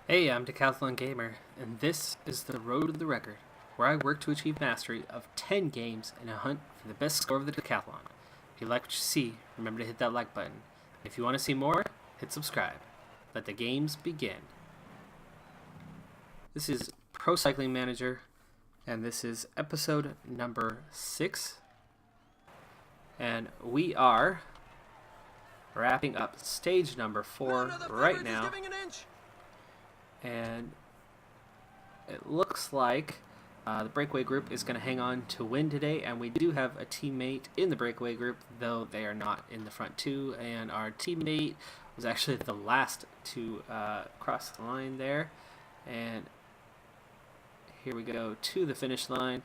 Hey, I'm Decathlon Gamer, and this is the Road to the Record, where I work to achieve mastery of 10 games in a hunt for the best score of the Decathlon. If you like what you see, remember to hit that like button. If you want to see more, hit subscribe. Let the games begin. This is Pro Cycling Manager, and this is episode number 6. And we are wrapping up stage number 4 right now. And it looks like the breakaway group is going to hang on to win today, and we do have a teammate in the breakaway group, though they are not in the front two, and our teammate was actually the last to cross the line there. And here we go to the finish line.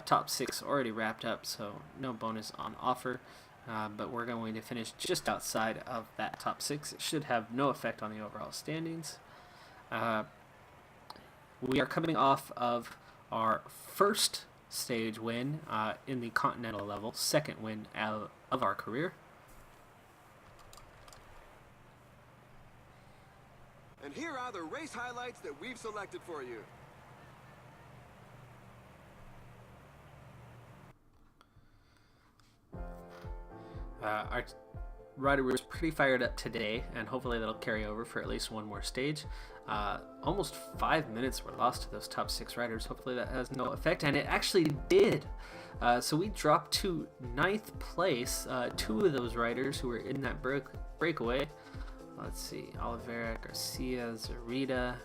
Top 6 already wrapped up, so no bonus on offer, but we're going to finish just outside of that top 6. It should have no effect on the overall standings. We are coming off of our first stage win in the continental level, second win of our career. And here are the race highlights that we've selected for you. Our rider was pretty fired up today, and hopefully that'll carry over for at least one more stage. Almost 5 minutes were lost to those top 6 riders. Hopefully that has no effect, and it actually did. So we dropped to 9th place. 2 of those riders who were in that breakaway. Let's see, Oliveira, Garcia, Zarita.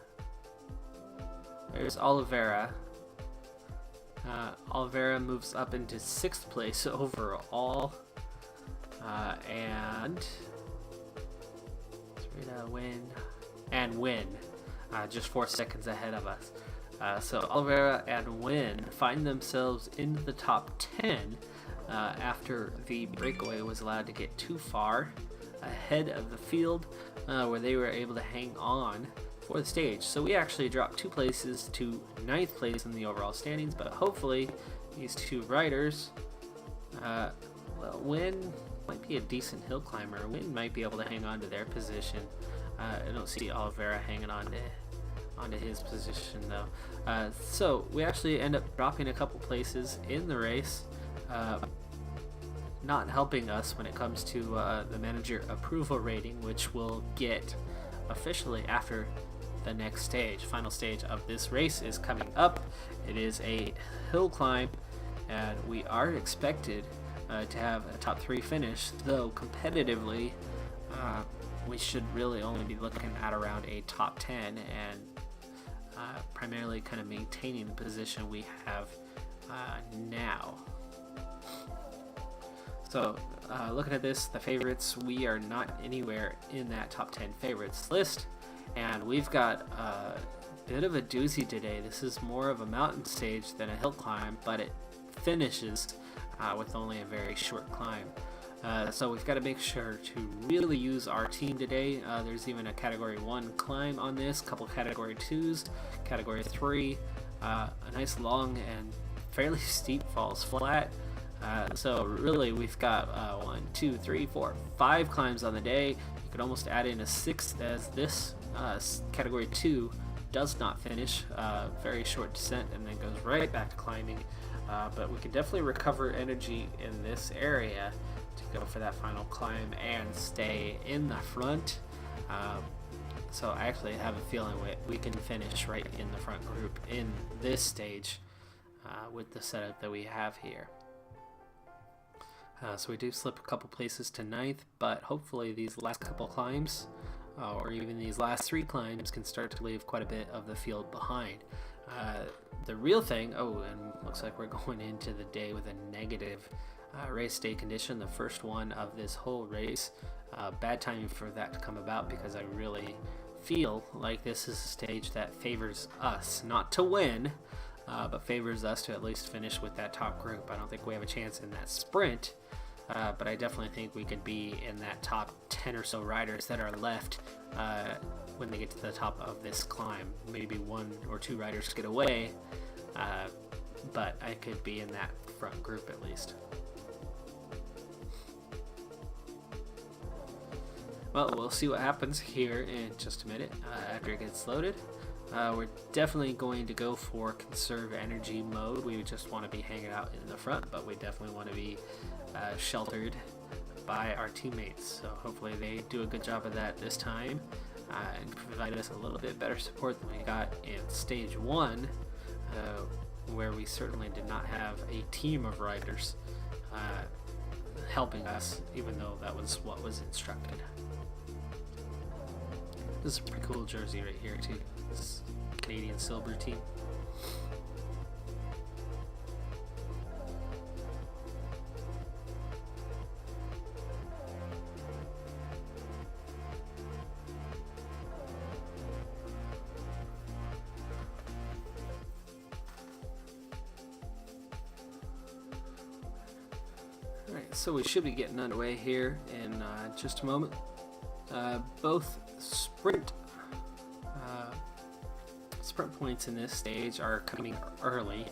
There's Oliveira. Oliveira moves up into 6th place overall. And Zarita win. Just 4 seconds ahead of us. So Oliveira and Win find themselves in the top 10 after the breakaway was allowed to get too far ahead of the field, where they were able to hang on for the stage. So we actually dropped 2 places to 9th place in the overall standings, but hopefully these 2 riders, Win might be a decent hill climber. Win might be able to hang on to their position. I don't see Oliveira hanging on to his position though. So we actually end up dropping a couple places in the race, not helping us when it comes to the manager approval rating, which we'll get officially after the next stage. Final stage of this race is coming up. It is a hill climb, and we are expected to have a top 3 finish, though competitively we should really only be looking at around a top 10 and primarily kind of maintaining the position we have now. So looking at this, the favorites, we are not anywhere in that top 10 favorites list, and we've got a bit of a doozy today. This is more of a mountain stage than a hill climb, but it finishes with only a very short climb. So we've got to make sure to really use our team today. There's even a category 1 climb on this, couple category 2s, category 3, a nice long and fairly steep falls flat. So really we've got 1, 2, 3, 4, 5 climbs on the day. You could almost add in a 6th, as this category 2 does not finish. Very short descent and then goes right back to climbing. But we can definitely recover energy in this area to go for that final climb and stay in the front. So I actually have a feeling we can finish right in the front group in this stage with the setup that we have here. So we do slip a couple places to 9th, but hopefully these last couple climbs, or even these last 3 climbs, can start to leave quite a bit of the field behind. The real thing, and looks like we're going into the day with a negative race day condition, the first one of this whole race. Bad timing for that to come about, because I really feel like this is a stage that favors us, not to win, but favors us to at least finish with that top group. I don't think we have a chance in that sprint, but I definitely think we could be in that top 10 or so riders that are left when they get to the top of this climb. Maybe 1 or 2 riders get away, but I could be in that front group at least. Well, we'll see what happens here in just a minute after it gets loaded. We're definitely going to go for conserve energy mode. We just want to be hanging out in the front, but we definitely want to be sheltered by our teammates. So hopefully they do a good job of that this time and provide us a little bit better support than we got in stage 1, where we certainly did not have a team of riders helping us, even though that was what was instructed. This is a pretty cool jersey right here too. This Canadian Silver team. Alright, so we should be getting underway here in just a moment. Both sprint points in this stage are coming early,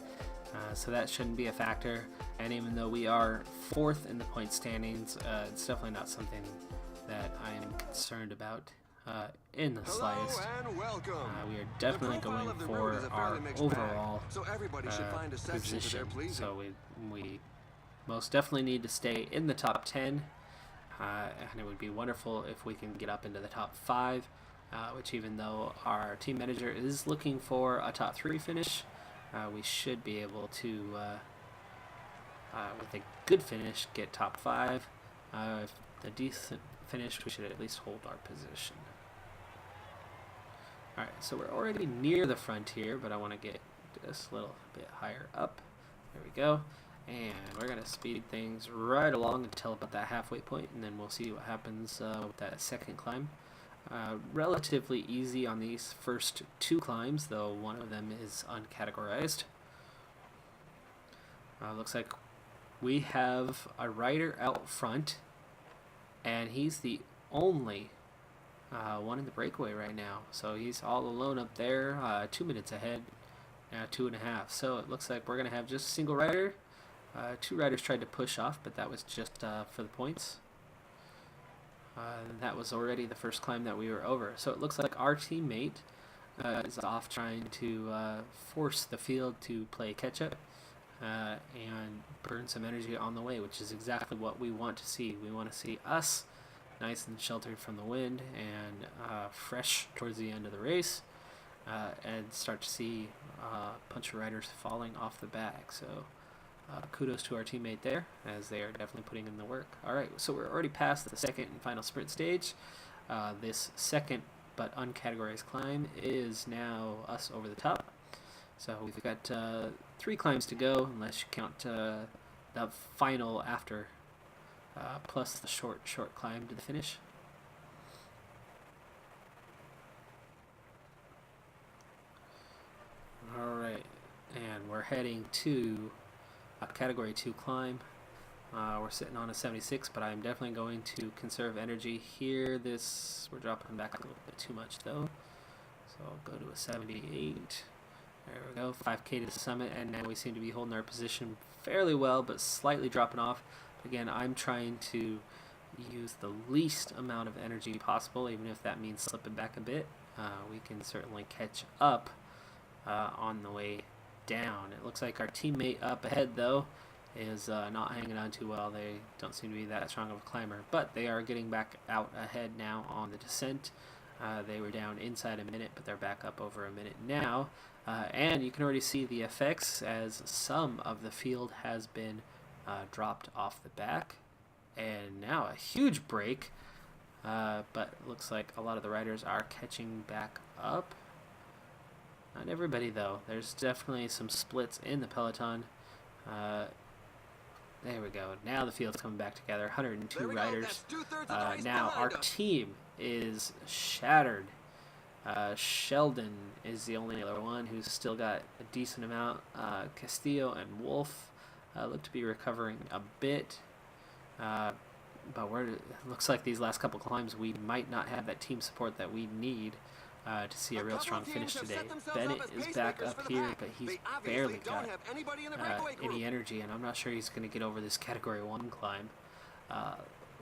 so that shouldn't be a factor. And even though we are 4th in the point standings, it's definitely not something that I am concerned about in the slightest. We are definitely going for our overall position, so we most definitely need to stay in the top 10. And it would be wonderful if we can get up into the top 5, which, even though our team manager is looking for a top 3 finish, we should be able to, with a good finish, get top 5. If a decent finish, we should at least hold our position. Alright, so we're already near the frontier, but I want to get just a little bit higher up. There we go. And we're going to speed things right along until about that halfway point, and then we'll see what happens with that second climb. Relatively easy on these first 2 climbs, though one of them is uncategorized. Looks like we have a rider out front, and he's the only one in the breakaway right now. So he's all alone up there, 2 minutes ahead, 2.5. So it looks like we're going to have just a single rider. 2 riders tried to push off, but that was just for the points. That was already the first climb that we were over. So it looks like our teammate is off trying to force the field to play catch-up and burn some energy on the way, which is exactly what we want to see. We want to see us nice and sheltered from the wind and fresh towards the end of the race, and start to see a bunch of riders falling off the back. So kudos to our teammate there, as they are definitely putting in the work. Alright, so we're already past the second and final sprint stage. This second but uncategorized climb is now us over the top. So we've got 3 climbs to go, unless you count the final after, plus the short climb to the finish. Alright, and we're heading to a category 2 climb. We're sitting on a 76, but I'm definitely going to conserve energy here. We're dropping back a little bit too much though, so I'll go to a 78. There we go, 5k to the summit, and now we seem to be holding our position fairly well, but slightly dropping off. Again, I'm trying to use the least amount of energy possible, even if that means slipping back a bit. We can certainly catch up on the way down. It looks like our teammate up ahead though is not hanging on too well. They don't seem to be that strong of a climber, but they are getting back out ahead now on the descent. They were down inside a minute, but they're back up over a minute now, and you can already see the effects as some of the field has been dropped off the back, and now a huge break, but it looks like a lot of the riders are catching back up. Not everybody though. There's definitely some splits in the peloton. There we go. Now the field's coming back together. 102 riders. Now our team is shattered. Sheldon is the only other one who's still got a decent amount. Castillo and Wolf look to be recovering a bit. But it looks like these last couple climbs we might not have that team support that we need to see a real strong finish today. Bennett is back up here, but he's barely got any energy, and I'm not sure he's going to get over this category 1 climb.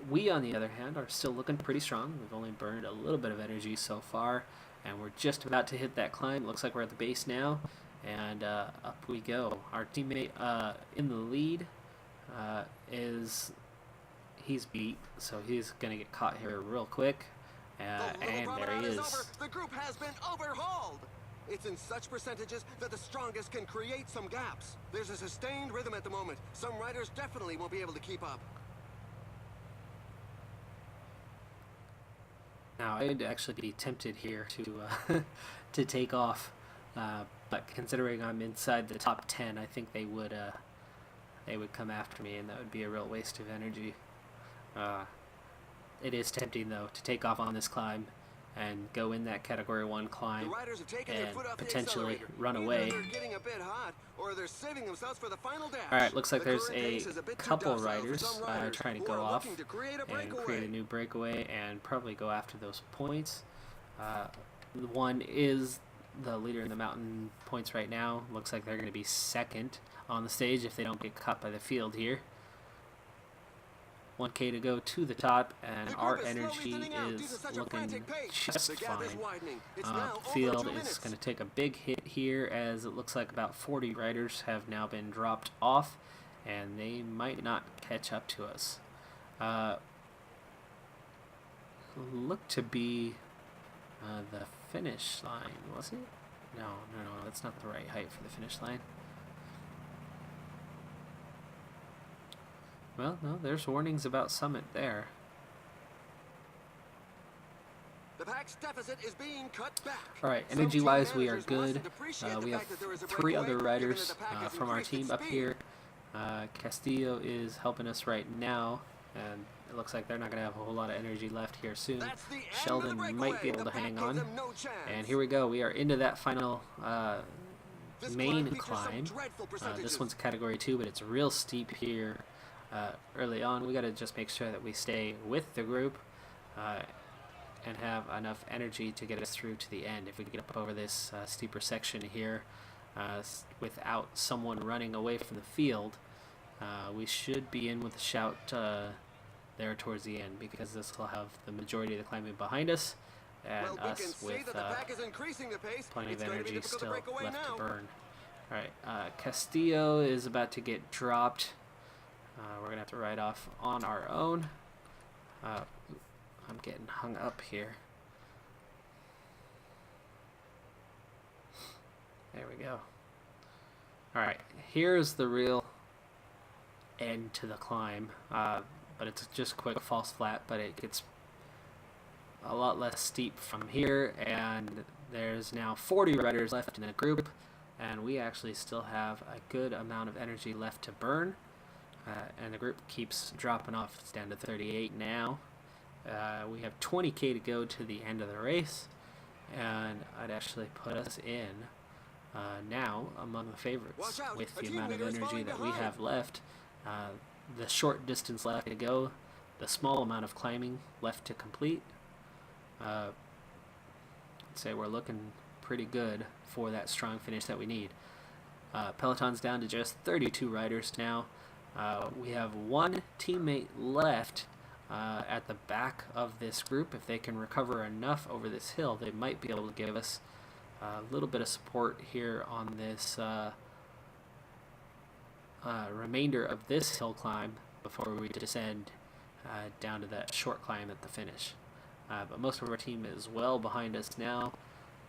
We, on the other hand, are still looking pretty strong. We've only burned a little bit of energy so far, and we're just about to hit that climb. Looks like we're at the base now, and up we go. Our teammate in the lead he's beat, so he's gonna get caught here real quick. And there he is. The group has been overhauled. It's in such percentages that the strongest can create some gaps. There's a sustained rhythm at the moment. Some riders definitely won't be able to keep up. Now, I'd actually be tempted here to to take off, but considering I'm inside the top 10, I think they would come after me, and that would be a real waste of energy. It is tempting, though, to take off on this climb and go in that Category 1 climb and potentially run away. Alright, looks like there's a couple riders trying to go off and create a new breakaway and probably go after those points. One is the leader in the mountain points right now. Looks like they're going to be second on the stage if they don't get caught by the field here. 1K to go to the top, and our energy is looking just fine. Field is going to take a big hit here, as it looks like about 40 riders have now been dropped off, and they might not catch up to us. Looked to be the finish line, was it? No, that's not the right height for the finish line. Well, no, there's warnings about Summit there. The pack's deficit is being cut back. Alright, energy-wise, we are good. We have 3 other riders from our team up here. Castillo is helping us right now, and it looks like they're not going to have a whole lot of energy left here soon. Sheldon might be able to hang on. And here we go. We are into that final main climb. This one's Category 2, but it's real steep here. Early on, we got to just make sure that we stay with the group and have enough energy to get us through to the end. If we get up over this steeper section here without someone running away from the field, we should be in with a shout there towards the end, because this will have the majority of the climbing behind us and us with plenty of energy still left to burn. Alright, Castillo is about to get dropped. We're going to have to ride off on our own. I'm getting hung up here. There we go. Alright, here's the real end to the climb. But it's just a quick false flat, but it gets a lot less steep from here. And there's now 40 riders left in the group. And we actually still have a good amount of energy left to burn. And the group keeps dropping off. It's down to 38 now. We have 20K to go to the end of the race, and I'd actually put us in now among the favorites with the amount of energy that we have left, the short distance left to go, the small amount of climbing left to complete. I'd say we're looking pretty good for that strong finish that we need. Peloton's down to just 32 riders now. We have one teammate left at the back of this group. If they can recover enough over this hill, they might be able to give us a little bit of support here on this remainder of this hill climb before we descend down to that short climb at the finish. But most of our team is well behind us now.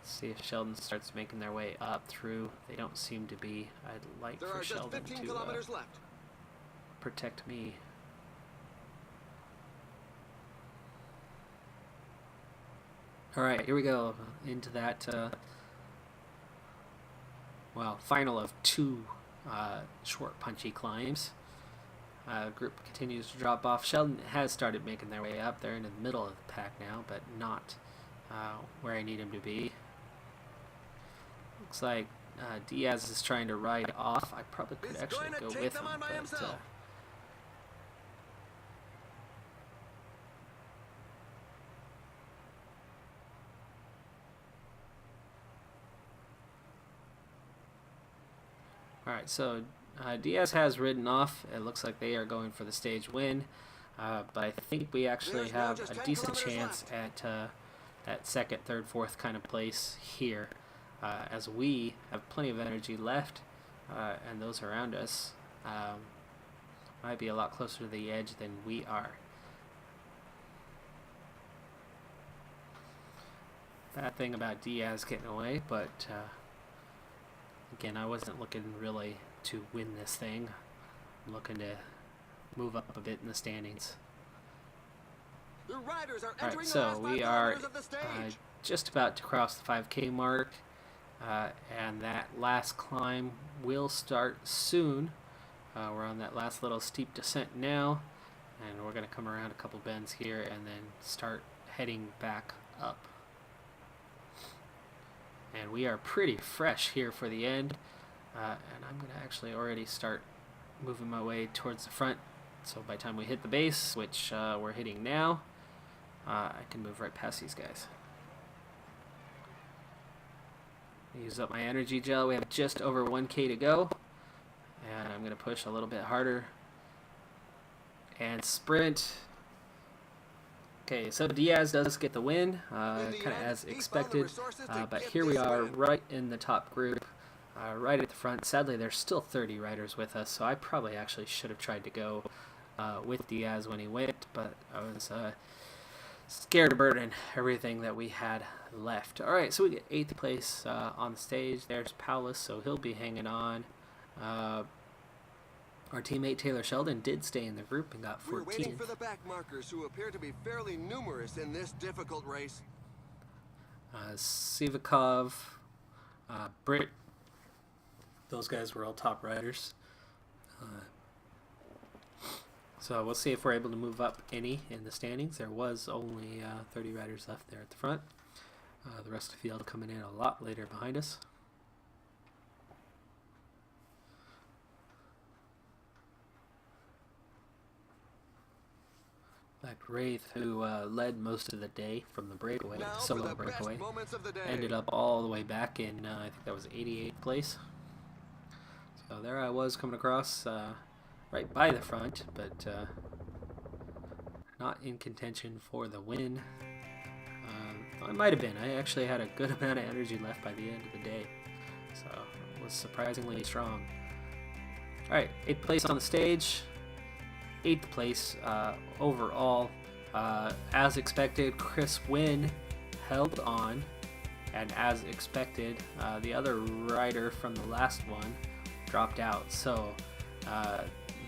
Let's see if Sheldon starts making their way up through. They don't seem to be. I'd like for Sheldon to protect me. Alright, here we go into that final of 2 short punchy climbs. Group continues to drop off. Sheldon has started making their way up. They're in the middle of the pack now, but not where I need him to be. Looks like Diaz is trying to ride off. I probably could actually go with him, but Alright, so Diaz has ridden off. It looks like they are going for the stage win. but I think we actually There's now have just a 10 decent kilometers chance at that second, third, fourth kind of place here, as we have plenty of energy left, and those around us might be a lot closer to the edge than we are. Bad thing about Diaz getting away, but again, I wasn't looking really to win this thing. I'm looking to move up a bit in the standings. The riders are Alright, entering the so last 5 we are kilometers of the stage. just about to cross the 5K mark, and that last climb will start soon. We're on that last little steep descent now, and we're going to come around a couple bends here and then start heading back up. And we are pretty fresh here for the end, and I'm going to actually already start moving my way towards the front, so by the time we hit the base, which we're hitting now, I can move right past these guys. Use up my energy gel. We have just over 1K to go, and I'm going to push a little bit harder and sprint. Okay, so Diaz does get the win, kind of as expected, but here we are right in the top group, right at the front. Sadly, there's still 30 riders with us, so I probably actually should have tried to go with Diaz when he went, but I was scared to burden everything that we had left. Alright, so we get 8th place on the stage. There's Paulus, so he'll be hanging on. Our teammate Taylor Sheldon did stay in the group and got 14th. We're waiting for the back markers, who appear to be fairly numerous in this difficult race. Sivakov, Britt, those guys were all top riders. So we'll see if we're able to move up any in the standings. There was only 30 riders left there at the front. The rest of the field coming in a lot later behind us. In fact, Wraith, who led most of the day from the breakaway, solo breakaway, ended up all the way back in, I think that was 88th place. So there I was coming across right by the front, but not in contention for the win. I might have been. I actually had a good amount of energy left by the end of the day, so it was surprisingly strong. Alright, 8th place on the stage. 8th place overall. As expected, Chris Wynn held on, and as expected, the other rider from the last one dropped out. So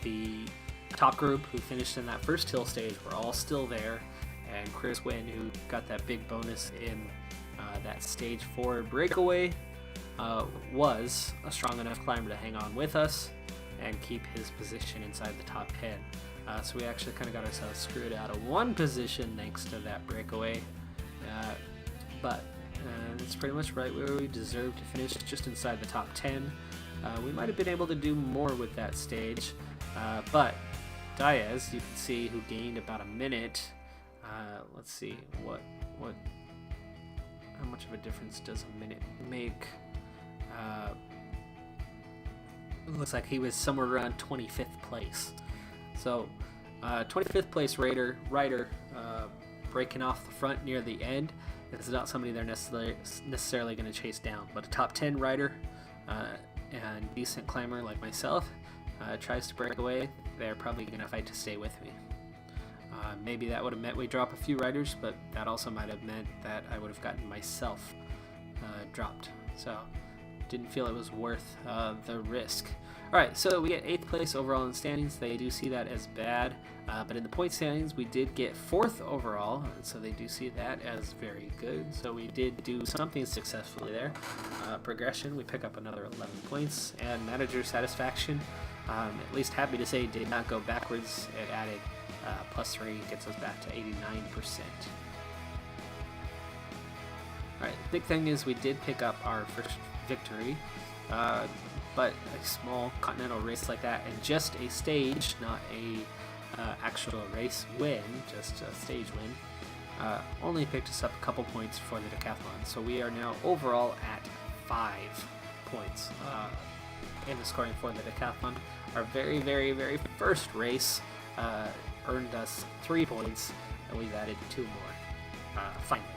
the top group who finished in that first hill stage were all still there, and Chris Wynn, who got that big bonus in that stage 4 breakaway, was a strong enough climber to hang on with us and keep his position inside the top 10. So we actually kind of got ourselves screwed out of one position thanks to that breakaway, but it's pretty much right where we deserve to finish, just inside the top 10. We might have been able to do more with that stage, but Diaz, you can see, who gained about a minute. Let's see how much of a difference does a minute make. It looks like he was somewhere around 25th place. So 25th place rider breaking off the front near the end is not somebody they're necessarily going to chase down, but a top 10 rider and decent climber like myself tries to break away, they're probably going to fight to stay with me. Maybe that would have meant we drop a few riders, but that also might have meant that I would have gotten myself dropped. So didn't feel it was worth the risk. Alright, so we get 8th place overall in the standings. They do see that as bad, but in the point standings we did get 4th overall, so they do see that as very good. So we did do something successfully there. Progression, we pick up another 11 points, and manager satisfaction, at least happy to say, did not go backwards. It added +3, gets us back to 89%. Alright, the big thing is we did pick up our first victory, but a small continental race like that, and just a stage, not a actual race win, just a stage win, only picked us up a couple points for the decathlon. So we are now overall at 5 points in the scoring for the decathlon. Our very, very, very first race earned us 3 points, and we've added 2 more. Finally.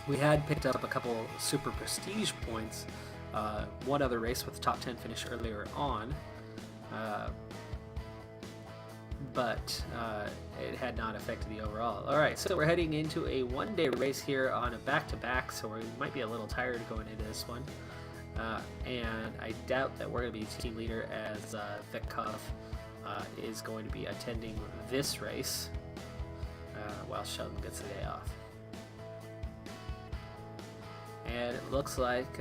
We had picked up a couple super prestige points, one other race with top 10 finish earlier on, but it had not affected the overall. Alright, so we're heading into a one-day race here on a back-to-back, so we might be a little tired going into this one. And I doubt that we're going to be team leader, as Vetkov is going to be attending this race while Sheldon gets the day off. And it looks like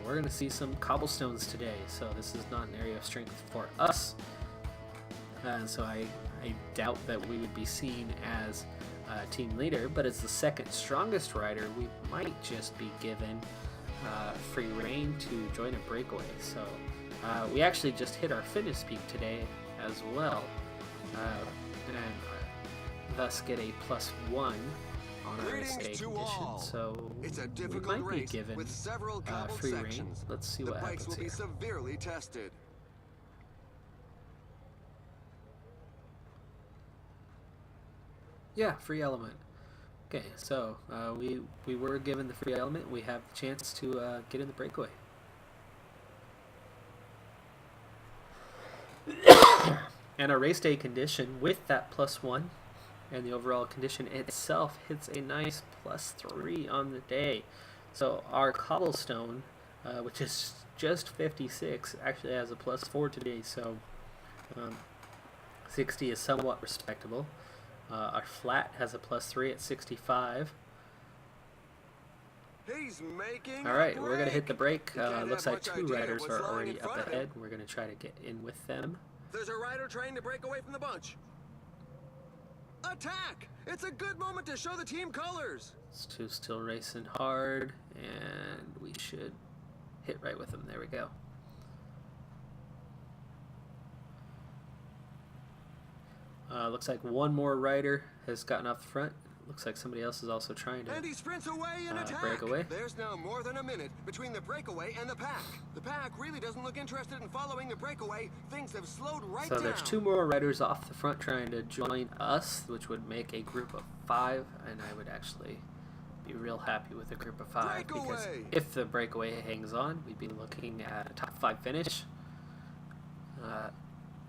we're going to see some cobblestones today, so this is not an area of strength for us. So I doubt that we would be seen as team leader, but as the second strongest rider, we might just be given free reign to join a breakaway. So we actually just hit our fitness peak today as well, and thus get a +1 on our estate condition. So it's a we difficult might be race given with several cobbled free reign. sections. Let's see The what bikes happens will be here. severely tested. Yeah, free element. Okay, so we were given the free element. We have the chance to get in the breakaway. And our race day condition with that +1 and the overall condition itself hits a nice +3 on the day. So our cobblestone, which is just 56, actually has a +4 today. So 60 is somewhat respectable. Our flat has a +3 at 65. He's making All right, we're going to hit the break. Looks like 2 idea riders what's are lying already in up front of him. ahead. We're going to try to get in with them. There's a rider trying to break away from the bunch. Attack! It's a good moment to show the team colors. These 2 still racing hard, and we should hit right with them. There we go. Looks like 1 more rider has gotten off the front. Looks like somebody else is also trying to And he sprints away in attack. break away. There's now more than a minute between the breakaway and the pack. The pack really doesn't look interested in following the breakaway. Things have slowed right So down. there's 2 more riders off the front trying to join us, which would make a group of 5, and I would actually be real happy with a group of 5 because Breakaway. if the breakaway hangs on, we'd be looking at a top 5 finish,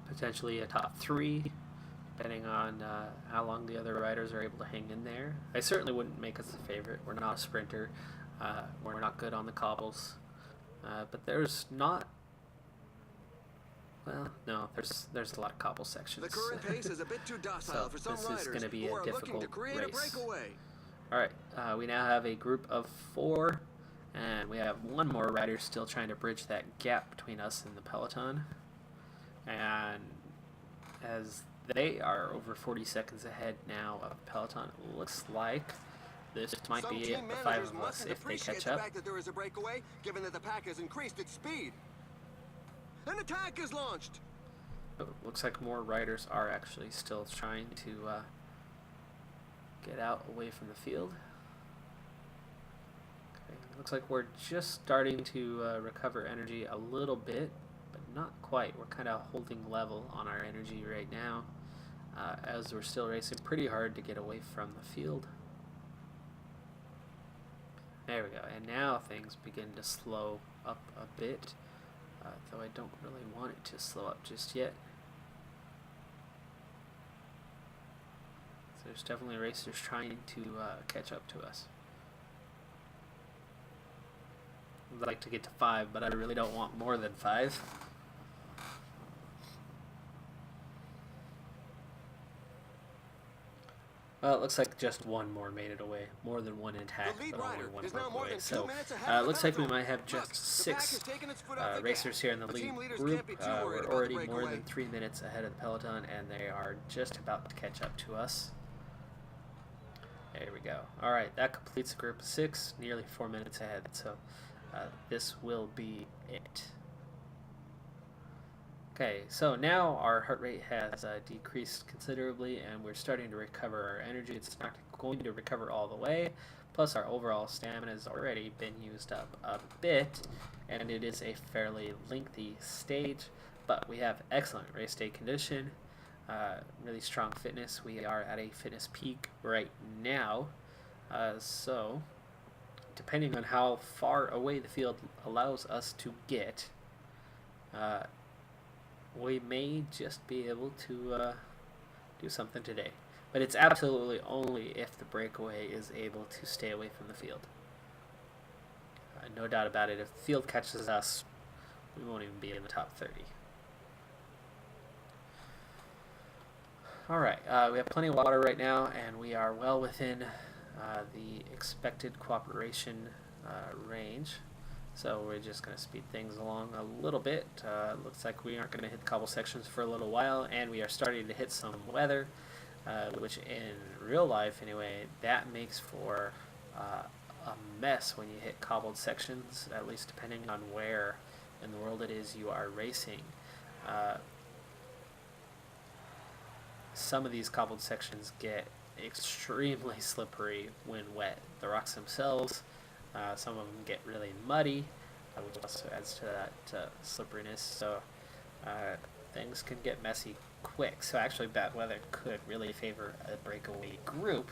potentially a top 3, depending on how long the other riders are able to hang in there. I certainly wouldn't make us a favorite. We're not a sprinter. We're not good on the cobbles. But there's not... Well, no, there's a lot of cobble sections. The current pace is a bit too docile So for some this is riders gonna be who a are looking to difficult create a race. breakaway. Alright, we now have a group of 4, and we have 1 more rider still trying to bridge that gap between us and the peloton. And as they are over 40 seconds ahead now of peloton, it looks like this might Some be it, team the 5 managers of us, mustn't if they appreciate catch the up. fact that there is a breakaway, given that the pack has increased its speed. An attack is launched. But it looks like more riders are actually still trying to get out away from the field. Okay, looks like we're just starting to recover energy a little bit, but not quite. We're kind of holding level on our energy right now, as we're still racing pretty hard to get away from the field. There we go, and now things begin to slow up a bit, though I don't really want it to slow up just yet. So there's definitely racers trying to catch up to us. I'd like to get to 5, but I really don't want more than 5. Well, it looks like just 1 more made it away. More than 1 intact, The lead but only rider 1 is now broke more away. than 2 So minutes ahead it of the looks like we peloton. might have Look, just the pack 6 has taken its foot off the racers gas. here in the The lead team leaders group. can't be too worried We're about already the more breakaway. than 3 minutes ahead of the peloton, and they are just about to catch up to us. There we go. Alright, that completes the group of 6, nearly 4 minutes ahead, so this will be it. Okay, so now our heart rate has decreased considerably, and we're starting to recover our energy. It's not going to recover all the way, plus our overall stamina has already been used up a bit, and it is a fairly lengthy stage, but we have excellent race day condition, really strong fitness. We are at a fitness peak right now. So, depending on how far away the field allows us to get, we may just be able to do something today. But it's absolutely only if the breakaway is able to stay away from the field. No doubt about it, if the field catches us, we won't even be in the top 30. Alright, we have plenty of water right now, and we are well within the expected cooperation range. So we're just going to speed things along a little bit. Looks like we aren't going to hit the cobble sections for a little while, and we are starting to hit some weather, which in real life anyway, that makes for a mess when you hit cobbled sections, at least depending on where in the world it is you are racing. Some of these cobbled sections get extremely slippery when wet. The rocks themselves, some of them get really muddy, which also adds to that slipperiness, so things can get messy quick. So actually bad weather could really favor a breakaway group,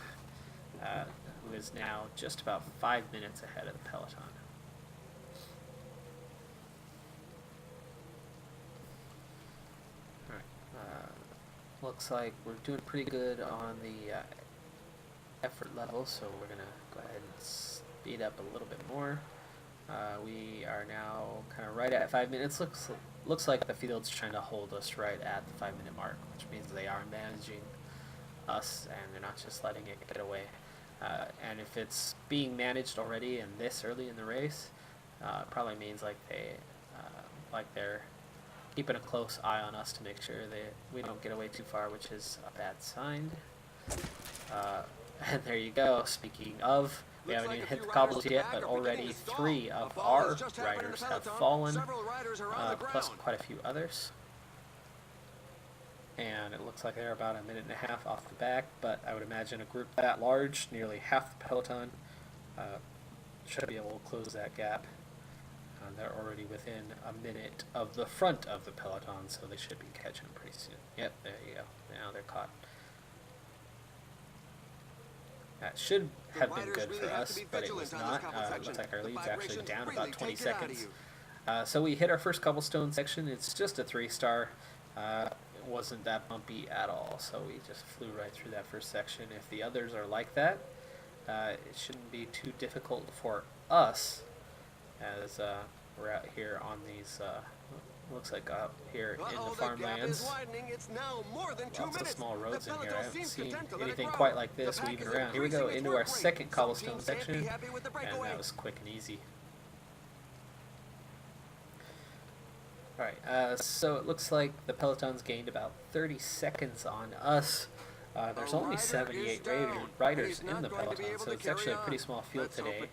who is now just about 5 minutes ahead of the peloton. Looks like we're doing pretty good on the effort level, so we're going to go ahead and speed up a little bit more. We are now kind of right at 5 minutes. Looks like the field's trying to hold us right at the 5 minute mark, which means they are managing us and they're not just letting it get away. And if it's being managed already and this early in the race, it probably means like they're keeping a close eye on us to make sure that we don't get away too far, which is a bad sign. And there you go. Speaking of, we haven't even hit the cobbles yet, but already 3 of our riders have fallen, plus quite a few others. And it looks like they're about a minute and a half off the back, but I would imagine a group that large, nearly half the peloton, should be able to close that gap. They're already within a minute of the front of the peloton, so they should be catching them pretty soon. Yep, there you go. Now they're caught. That should have been good for us, but it was not. Looks like our lead's actually down about 20 seconds. So we hit our first cobblestone section. It's just a 3-star. It wasn't that bumpy at all, so we just flew right through that first section. If the others are like that, it shouldn't be too difficult for us, as we're out here on these, looks like up here in the farmlands. Lots of small roads in here. I haven't seen anything quite like this weaving around. Here we go into our second cobblestone section, and that was quick and easy. Alright, so it looks like the peloton's gained about 30 seconds on us. There's only 78 riders in the peloton, so it's actually a pretty small field today.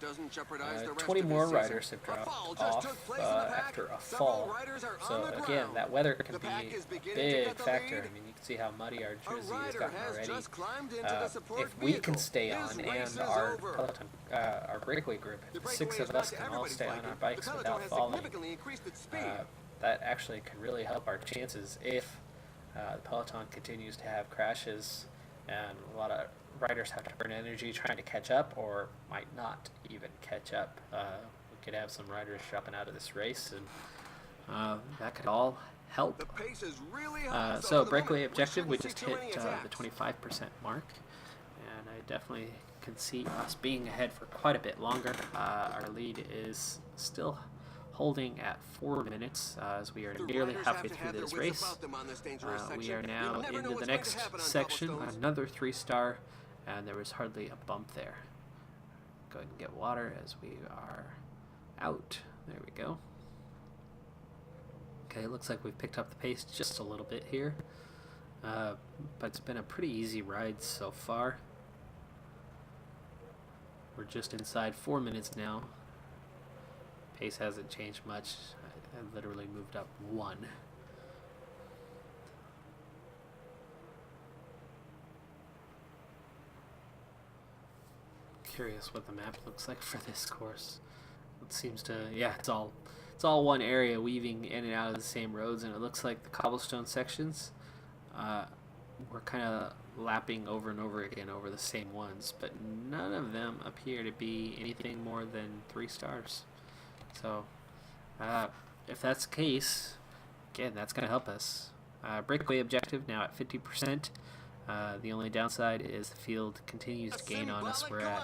20 more riders have dropped off after a fall. So again, that weather can be a big factor. I mean, you can see how muddy our jersey has gotten already. If we can stay on, and our peloton, our breakaway group, if the 6 of us can all stay on our bikes without falling, that actually could really help our chances if the peloton continues to have crashes and a lot of riders have to burn energy trying to catch up, or might not even catch up. We could have some riders dropping out of this race, and that could all help. So breakaway objective, we just hit the 25% mark, and I definitely can see us being ahead for quite a bit longer. Our lead is still holding at 4 minutes, as we are nearly halfway through this race. We are now into the next section, another 3-star, and there was hardly a bump there. Go ahead and get water as we are out. There we go. Okay, looks like we've picked up the pace just a little bit here, but it's been a pretty easy ride so far. We're just inside 4 minutes now. Pace hasn't changed much. I literally moved up 1. Curious what the map looks like for this course. It seems to, yeah, it's all one area weaving in and out of the same roads, and it looks like the cobblestone sections we're kind of lapping over and over again over the same ones, but none of them appear to be anything more than 3 stars. So if that's the case, again, that's going to help us. Breakaway objective now at 50%. The only downside is the field continues to gain on us. We're at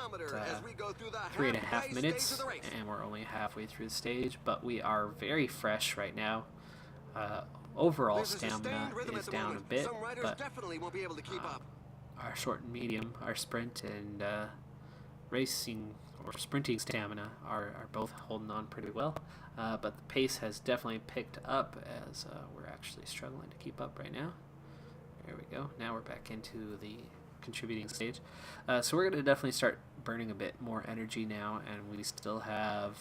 3.5 minutes, and we're only halfway through the stage, but we are very fresh right now. Overall stamina is down a bit, but our short and medium, our sprint and racing or sprinting stamina are both holding on pretty well. But the pace has definitely picked up as we're actually struggling to keep up right now. There we go. Now we're back into the contributing stage. So we're going to definitely start burning a bit more energy now, and we still have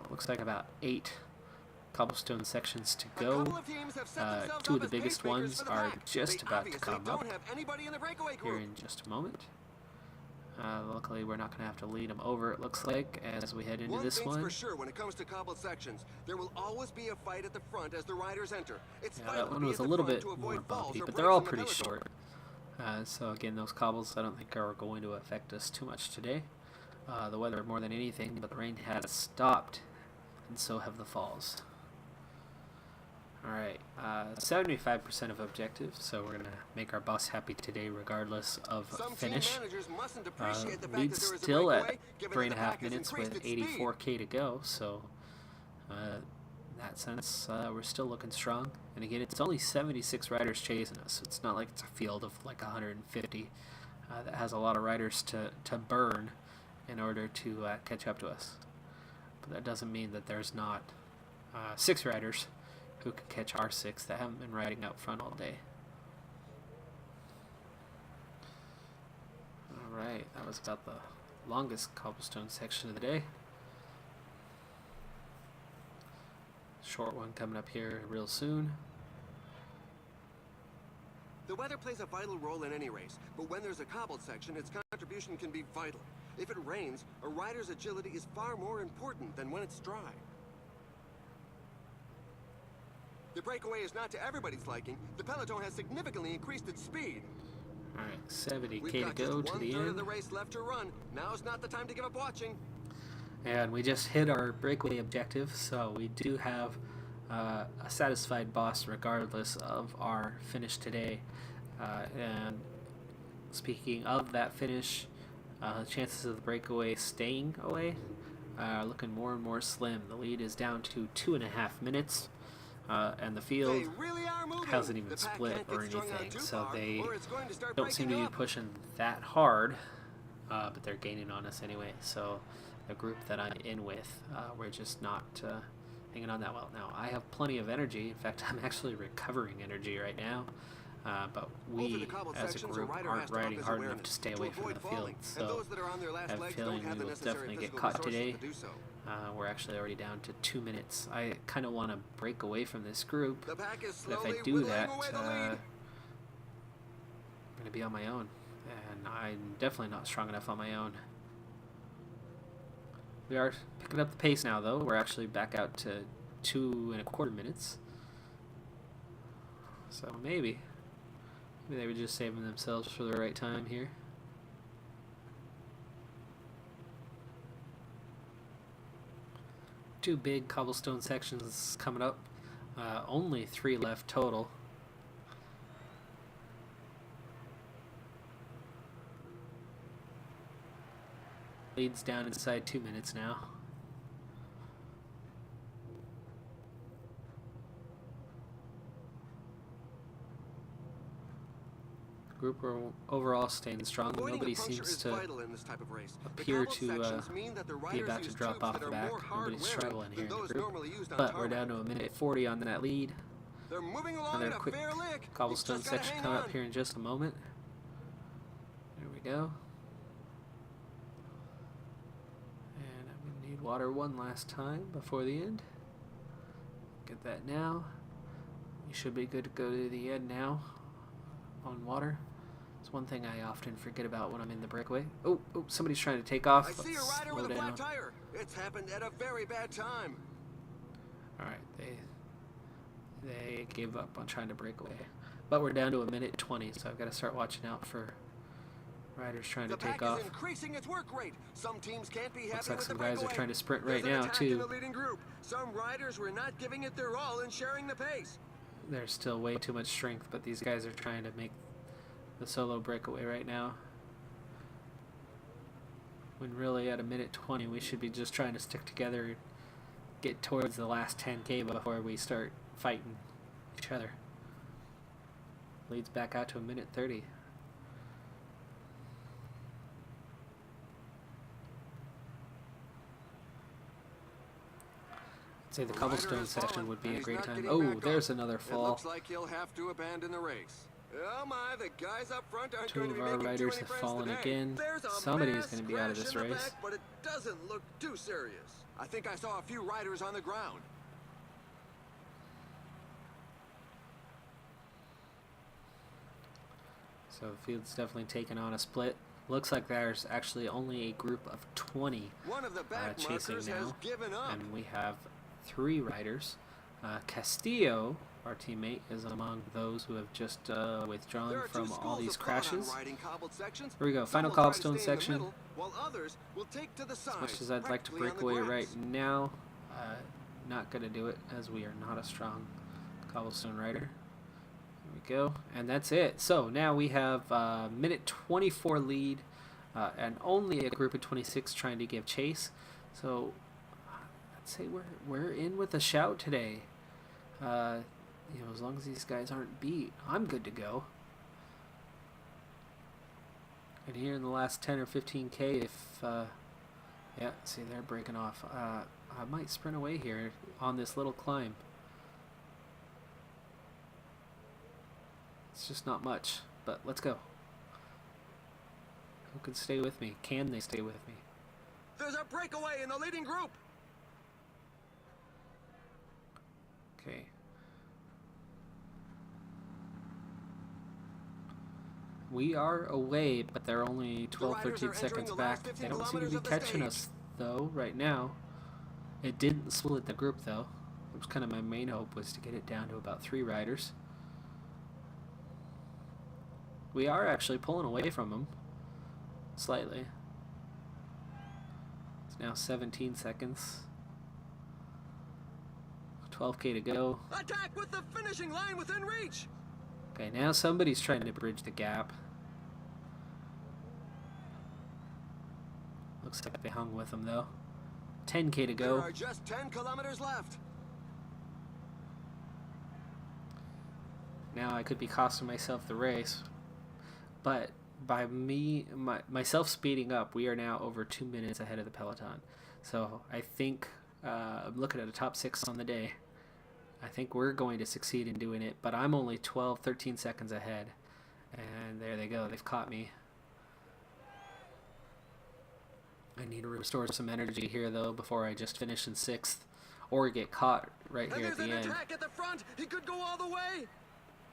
looks like about 8 cobblestone sections to go. 2 of the biggest ones are just about to come up here in just a moment. Luckily, we're not going to have to lead them over, it looks like, as we head into this one. For sure, when it comes to cobbled sections, there will always be a fight at the front as the riders enter. That one was a little bit more bumpy, but they're all pretty short. So again, those cobbles I don't think are going to affect us too much today. The weather more than anything, but the rain has stopped, and so have the falls. Alright, 75% of objective, so we're going to make our boss happy today regardless of finish. Lead's still at 3.5 minutes with 84k to go, so in that sense, we're still looking strong. And again, it's only 76 riders chasing us, so it's not like it's a field of like 150 that has a lot of riders to burn in order to catch up to us. But that doesn't mean that there's not 6 riders who can catch our 6 that haven't been riding out front all day. Alright, that was about the longest cobblestone section of the day. Short one coming up here real soon. The weather plays a vital role in any race, but when there's a cobbled section, its contribution can be vital. If it rains, a rider's agility is far more important than when it's dry. The breakaway is not to everybody's liking. The peloton has significantly increased its speed. Alright, 70k to go to the end. Of the race left to run. Now's not the time to give up watching. And we just hit our breakaway objective, so we do have a satisfied boss regardless of our finish today. And speaking of that finish, chances of the breakaway staying away are looking more and more slim. The lead is down to 2.5 minutes. And the field hasn't even split or anything, so they don't seem to be pushing that hard, but they're gaining on us anyway. So the group that I'm in with, we're just not hanging on that well. Now, I have plenty of energy. In fact, I'm actually recovering energy right now, but we as a group aren't riding hard enough to stay away from the field. So I have a feeling we will definitely get caught today. We're actually already down to 2 minutes. I kind of want to break away from this group, but if I do that, I'm going to be on my own, and I'm definitely not strong enough on my own. We are picking up the pace now, though. We're actually back out to 2.25 minutes. So maybe they were just saving themselves for the right time here. Two big cobblestone sections coming up. Only 3 left total. Leads down inside 2 minutes now. Group are overall staying strong. Nobody seems to appear to be about to drop off the back. Nobody's struggling here in the group. But we're down to 1:40 on that lead. Another quick cobblestone section coming up here in just a moment. There we go. And I'm going to need water one last time before the end. Get that now. We should be good to go to the end now on water. It's one thing I often forget about when I'm in the breakaway. Oh, somebody's trying to take off. I see a rider with a flat tire. It's happened at a very bad time. Alright, they gave up on trying to break away. But we're down to a minute 20, so I've got to start watching out for riders trying to take off. Increasing its work rate. Some teams can't be Looks happy like with some the guys are breakaway. trying to sprint right There's an now, attack in too. the leading group. Some riders were not giving it their all and sharing the pace. There's still way too much strength, but these guys are trying to make the solo breakaway right now. When really at a minute 20, we should be just trying to stick together and get towards the last 10K before we start fighting each other. Leads back out to a minute 30. I'd say the cobblestone section would be a great time. Oh, there's another fall. It looks like he'll have to abandon the race. Oh my, the guys up front aren't Two going to of be our making riders too have many fallen friends today. again. There's a Somebody's mass going to be out of crash this in the race. back, but it doesn't look too serious. I think I saw a few riders on the ground. So the field's definitely taken on a split. Looks like there's actually only a group of 20 One of the back chasing markers now, has given up. and we have 3 riders. Castillo, our teammate, is among those who have just withdrawn There are two from all schools these of thought on crashes. riding cobbled sections. Here we go, Some final will try to cobblestone stay in the section. middle, while others will take to the As sides, much as I'd like to practically break on the away grass. right now, not going to do it as we are not a strong cobblestone rider. There we go, and that's it. So now we have minute 24 lead, and only a group of 26 trying to give chase. So I'd say we're in with a shout today. You know, as long as these guys aren't beat, I'm good to go. And here in the last 10 or 15K, if yeah, see, they're breaking off. I might sprint away here on this little climb. It's just not much, but let's go. Who can stay with me? Can they stay with me? There's a breakaway in the leading group. Okay. We are away, but they're only 12, 13 seconds back. They don't seem to be catching us, though, right now. It didn't split the group, though. It was kind of my main hope, was to get it down to about 3 riders. We are actually pulling away from them. Slightly. It's now 17 seconds. 12K to go. Attack with the finishing line within reach. Okay, now somebody's trying to bridge the gap. Looks like they hung with them, though. 10K to go. There are just 10 kilometers left. Now I could be costing myself the race. But by myself speeding up, we are now over 2 minutes ahead of the peloton. So I think I'm looking at a top 6 on the day. I think we're going to succeed in doing it, but I'm only 12, 13 seconds ahead. And there they go. They've caught me. I need to restore some energy here, though, before I just finish in 6th or get caught right here at the And end. there's an attack at the front. He could go all the way.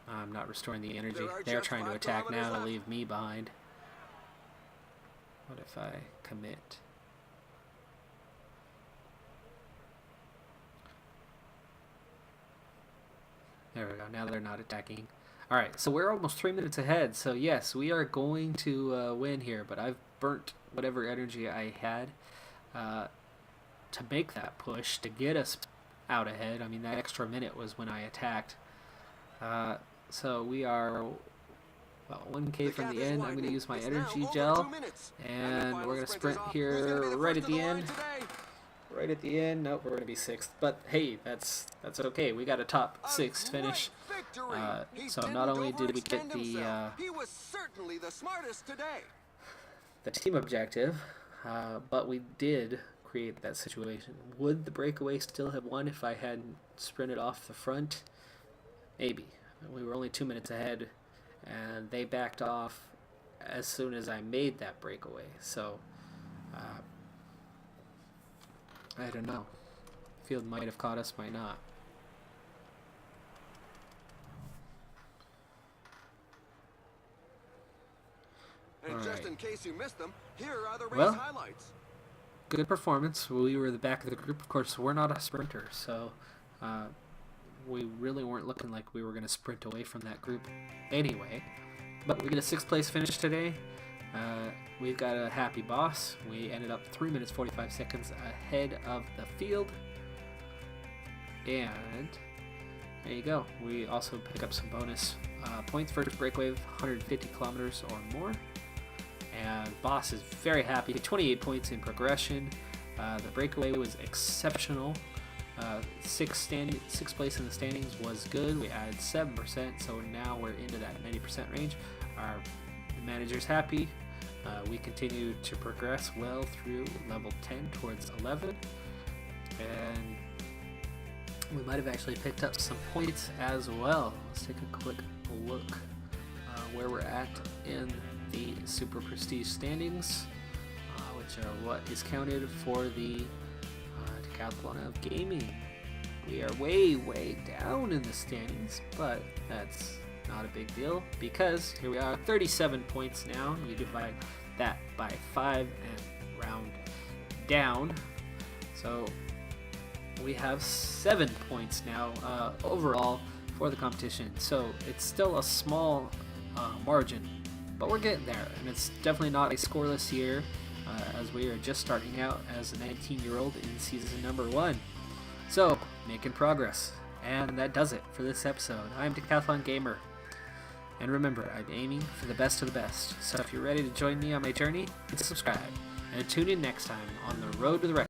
I'm not restoring the energy. There are They're just trying to 5 attack now kilometers to left. leave me behind. What if I commit? There we go. Now they're not attacking. All right, so we're almost 3 minutes ahead. So yes, we are going to win here. But I've burnt whatever energy I had to make that push to get us out ahead. I mean, that extra minute was when I attacked. So we are about 1K from the end. I'm going to use my energy gel, and we're going to sprint here right at the end. Right at the end. Nope, we're going to be 6th. But hey, that's okay. We got a top 6 finish. So not only did we get he was certainly the smartest today. the team objective, but we did create that situation. Would the breakaway still have won if I hadn't sprinted off the front? Maybe. We were only 2 minutes ahead, and they backed off as soon as I made that breakaway. So, I don't know. Field might have caught us, might not. And All just right. in case you missed them, here are the race Well, highlights. Good performance. We were the back of the group. Of course, we're not a sprinter, so we really weren't looking like we were going to sprint away from that group anyway. But we get a 6th place finish today. We've got a happy boss. We ended up 3 minutes 45 seconds ahead of the field. And there you go. We also pick up some bonus points for breakaway, 150 kilometers or more. And boss is very happy. 28 points in progression. The breakaway was exceptional. 6th place in the standings was good. We added 7%, so now we're into that 90% range. Our manager's happy. We continue to progress well through level 10 towards 11, and we might have actually picked up some points as well. Let's take a quick look where we're at in the Super Prestige standings, which are what is counted for the Decathlon of Gaming. We are way down in the standings, but that's not a big deal because here we are, 37 points now. You divide that by 5 and round down, so we have 7 points now overall for the competition. So it's still a small margin, but we're getting there, and it's definitely not a scoreless year, as we are just starting out as a 19-year-old in season number 1. So, making progress. And that does it for this episode. I'm Decathlon Gamer. And remember, I'm aiming for the best of the best. So if you're ready to join me on my journey, hit subscribe. And tune in next time on the road to the record.